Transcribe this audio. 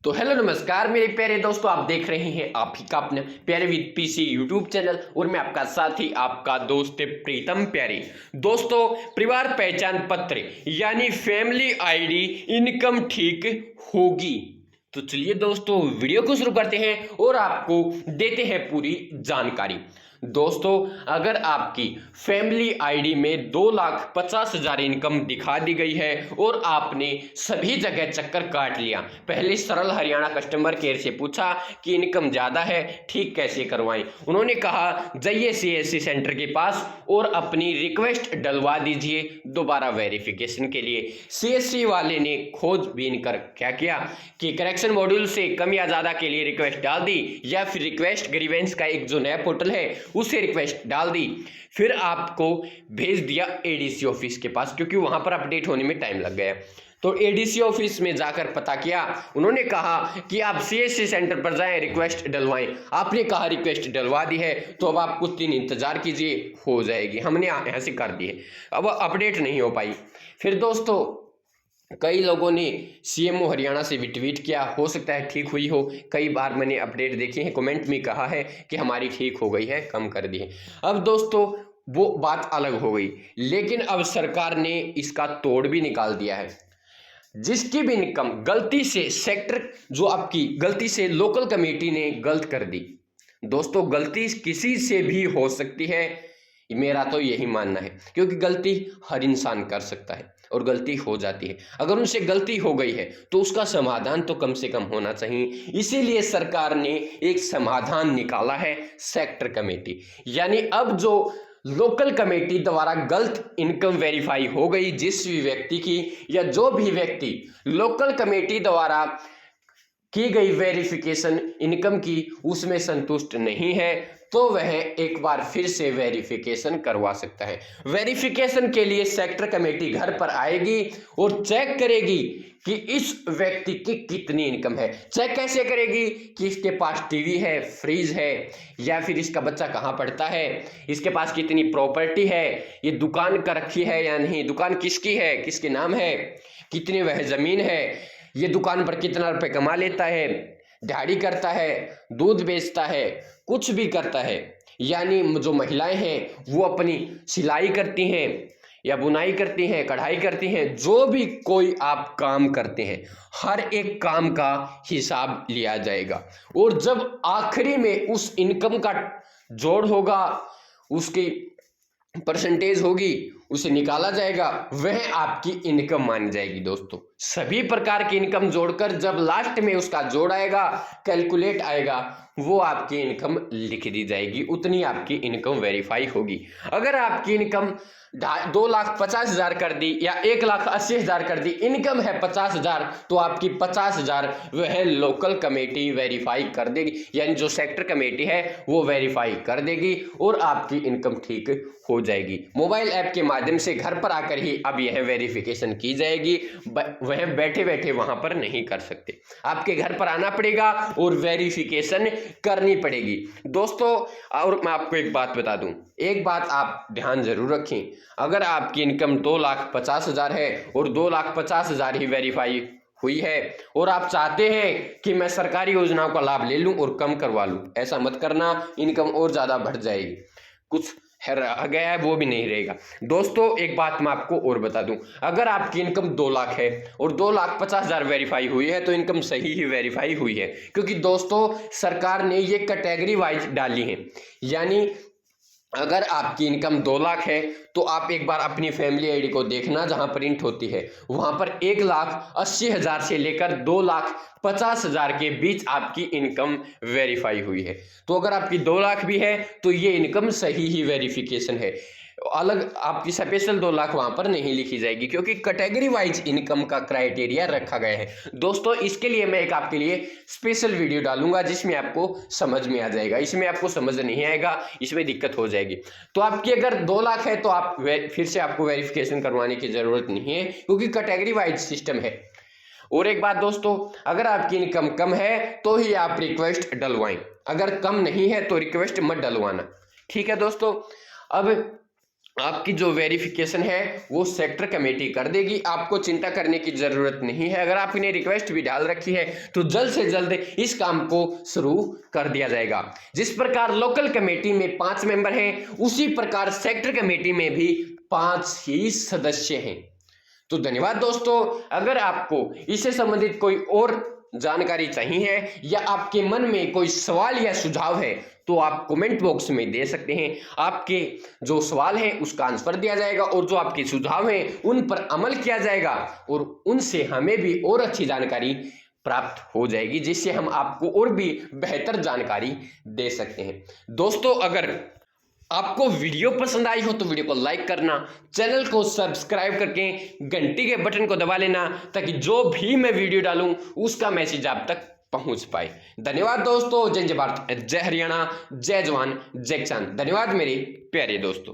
तो हेलो नमस्कार मेरे प्यारे दोस्तों, आप देख रहे हैं आप ही का अपने प्यारे विद पीसी यूट्यूब चैनल और मैं आपका साथी आपका दोस्त प्रीतम प्यारी। दोस्तों, परिवार पहचान पत्र यानी फैमिली आईडी इनकम ठीक होगी। तो चलिए दोस्तों वीडियो को शुरू करते हैं और आपको देते हैं पूरी जानकारी। दोस्तों, अगर आपकी फैमिली आईडी में 2,50,000 इनकम दिखा दी गई है और आपने सभी जगह चक्कर काट लिया, पहले सरल हरियाणा कस्टमर केयर से पूछा कि इनकम ज़्यादा है, ठीक कैसे करवाएं। उन्होंने कहा जाइए सीएससी सेंटर के पास और अपनी रिक्वेस्ट डलवा दीजिए दोबारा वेरिफिकेशन के लिए। सीएससी वाले ने खोजबीन कर क्या किया कि करेक्शन मॉड्यूल से कम या ज़्यादा के लिए रिक्वेस्ट डाल दी या फिर रिक्वेस्ट ग्रीवेंस का एक जो नया पोर्टल है उसे रिक्वेस्ट डाल दी, फिर आपको भेज दिया एडीसी ऑफिस के पास, क्योंकि वहां पर अपडेट होने में टाइम लग गया। तो एडीसी ऑफिस में जाकर पता किया, उन्होंने कहा कि आप सीएससी सेंटर पर जाएं, रिक्वेस्ट डलवाएं। आपने कहा रिक्वेस्ट डलवा दी है तो अब आप कुछ दिन इंतजार कीजिए, हो जाएगी। हमने यहाँ से कर दी है, अब अपडेट नहीं हो पाई। फिर दोस्तों, कई लोगों ने सीएमओ हरियाणा से भी ट्वीट किया, हो सकता है ठीक हुई हो। कई बार मैंने अपडेट देखी है, कमेंट में कहा है कि हमारी ठीक हो गई है, कम कर दी है। अब दोस्तों वो बात अलग हो गई, लेकिन अब सरकार ने इसका तोड़ भी निकाल दिया है। जिसकी भी इनकम गलती से सेक्टर जो आपकी गलती से लोकल कमेटी ने गलत कर दी, दोस्तों गलती किसी से भी हो सकती है, मेरा तो यही मानना है, क्योंकि गलती हर इंसान कर सकता है और गलती हो जाती है। अगर उनसे गलती हो गई है तो उसका समाधान तो कम से कम होना चाहिए। इसीलिए सरकार ने एक समाधान निकाला है, सेक्टर कमेटी। यानी अब जो लोकल कमेटी द्वारा गलत इनकम वेरीफाई हो गई जिस भी व्यक्ति की, या जो भी व्यक्ति लोकल कमेटी द्वारा की गई वेरिफिकेशन इनकम की उसमें संतुष्ट नहीं है, तो वह एक बार फिर से वेरिफिकेशन करवा सकता है। वेरिफिकेशन के लिए सेक्टर कमेटी घर पर आएगी और चेक करेगी कि इस व्यक्ति की कितनी इनकम है। चेक कैसे करेगी कि इसके पास टीवी है, फ्रिज है, या फिर इसका बच्चा कहाँ पढ़ता है, इसके पास कितनी प्रॉपर्टी है, ये दुकान का रखी है या नहीं, दुकान किसकी है, किसके नाम है, कितनी वह जमीन है, ये दुकान पर कितना रुपए कमा लेता है, दिहाड़ी करता है, दूध बेचता है, कुछ भी करता है। यानी जो महिलाएं हैं वो अपनी सिलाई करती हैं या बुनाई करती हैं, कढ़ाई करती हैं, जो भी कोई आप काम करते हैं हर एक काम का हिसाब लिया जाएगा। और जब आखिरी में उस इनकम का जोड़ होगा, उसकी परसेंटेज होगी, उसे निकाला जाएगा, वह आपकी इनकम मानी जाएगी। दोस्तों, सभी प्रकार की इनकम जोड़कर जब लास्ट में उसका जोड़ आएगा, कैलकुलेट आएगा, वो आपकी इनकम लिख दी जाएगी, उतनी आपकी इनकम वेरीफाई होगी। अगर आपकी इनकम 2,50,000 कर दी या 1,80,000 कर दी, इनकम है 50,000, तो आपकी 50,000 वह लोकल कमेटी वेरीफाई कर देगी, यानी जो सेक्टर कमेटी है वो वेरीफाई कर देगी और आपकी इनकम ठीक हो जाएगी। मोबाइल ऐप के माध्यम से घर पर आकर ही अब यह वेरिफिकेशन की जाएगी, वह बैठे बैठे वहां पर नहीं कर सकते, आपके घर पर आना पड़ेगा और वेरिफिकेशन करनी पड़ेगी। दोस्तों, और मैं आपको एक बात बता दूं, एक बात आप ध्यान जरूर रखें, अगर आपकी इनकम 2,50,000 है और 2,50,000 ही वेरीफाई हुई है और आप चाहते हैं कि मैं सरकारी योजनाओं का लाभ ले लूं और कम करवा लूं, ऐसा मत करना, इनकम और ज्यादा बढ़ जाएगी, कुछ रह गया है वो भी नहीं रहेगा। दोस्तों, एक बात मैं आपको और बता दूं, अगर आपकी इनकम 2 लाख है और 2,50,000 वेरीफाई हुई है तो इनकम सही ही वेरीफाई हुई है, क्योंकि दोस्तों सरकार ने ये कैटेगरी वाइज डाली है। यानी अगर आपकी इनकम 2 लाख है तो आप एक बार अपनी फैमिली आईडी को देखना, जहां प्रिंट होती है वहां पर 1,80,000 से लेकर 2,50,000 के बीच आपकी इनकम वेरीफाई हुई है। तो अगर आपकी 2 लाख भी है तो ये इनकम सही ही वेरिफिकेशन है, अलग आपकी स्पेशल 2 लाख वहां पर नहीं लिखी जाएगी, क्योंकि कैटेगरी वाइज इनकम का क्राइटेरिया रखा गया है। दोस्तों, इसके लिए मैं एक आपके लिए स्पेशल वीडियो डालूंगा जिसमें आपको समझ में आ जाएगा, इसमें आपको समझ नहीं आएगा, इसमें दिक्कत हो जाएगी। तो आपकी अगर 2 लाख है तो आप फिर से आपको वेरिफिकेशन करवाने की जरूरत नहीं है, क्योंकि कैटेगरी वाइज सिस्टम है। और एक बात दोस्तों, अगर आपकी इनकम कम है तो ही आप रिक्वेस्ट डलवाएं, अगर कम नहीं है तो रिक्वेस्ट मत डलवाना, ठीक है दोस्तों। अब आपकी जो वेरिफिकेशन है वो सेक्टर कमेटी कर देगी, आपको चिंता करने की जरूरत नहीं है। अगर आपने रिक्वेस्ट भी डाल रखी है तो जल्द से जल्द इस काम को शुरू कर दिया जाएगा। जिस प्रकार लोकल कमेटी में 5 मेंबर हैं, उसी प्रकार सेक्टर कमेटी में भी 5 ही सदस्य हैं। तो धन्यवाद दोस्तों। अगर आपको इससे संबंधित कोई और जानकारी चाहिए है या आपके मन में कोई सवाल या सुझाव है तो आप कमेंट बॉक्स में दे सकते हैं। आपके जो सवाल है उसका आंसर दिया जाएगा और जो आपके सुझाव हैं उन पर अमल किया जाएगा और उनसे हमें भी और अच्छी जानकारी प्राप्त हो जाएगी, जिससे हम आपको और भी बेहतर जानकारी दे सकते हैं। दोस्तों, अगर आपको वीडियो पसंद आई हो तो वीडियो को लाइक करना, चैनल को सब्सक्राइब करके घंटी के बटन को दबा लेना, ताकि जो भी मैं वीडियो डालूं उसका मैसेज आप तक पहुंच पाए। धन्यवाद दोस्तों। जय जय भारत, जय हरियाणा, जय जवान, जय किसान। धन्यवाद मेरे प्यारे दोस्तों।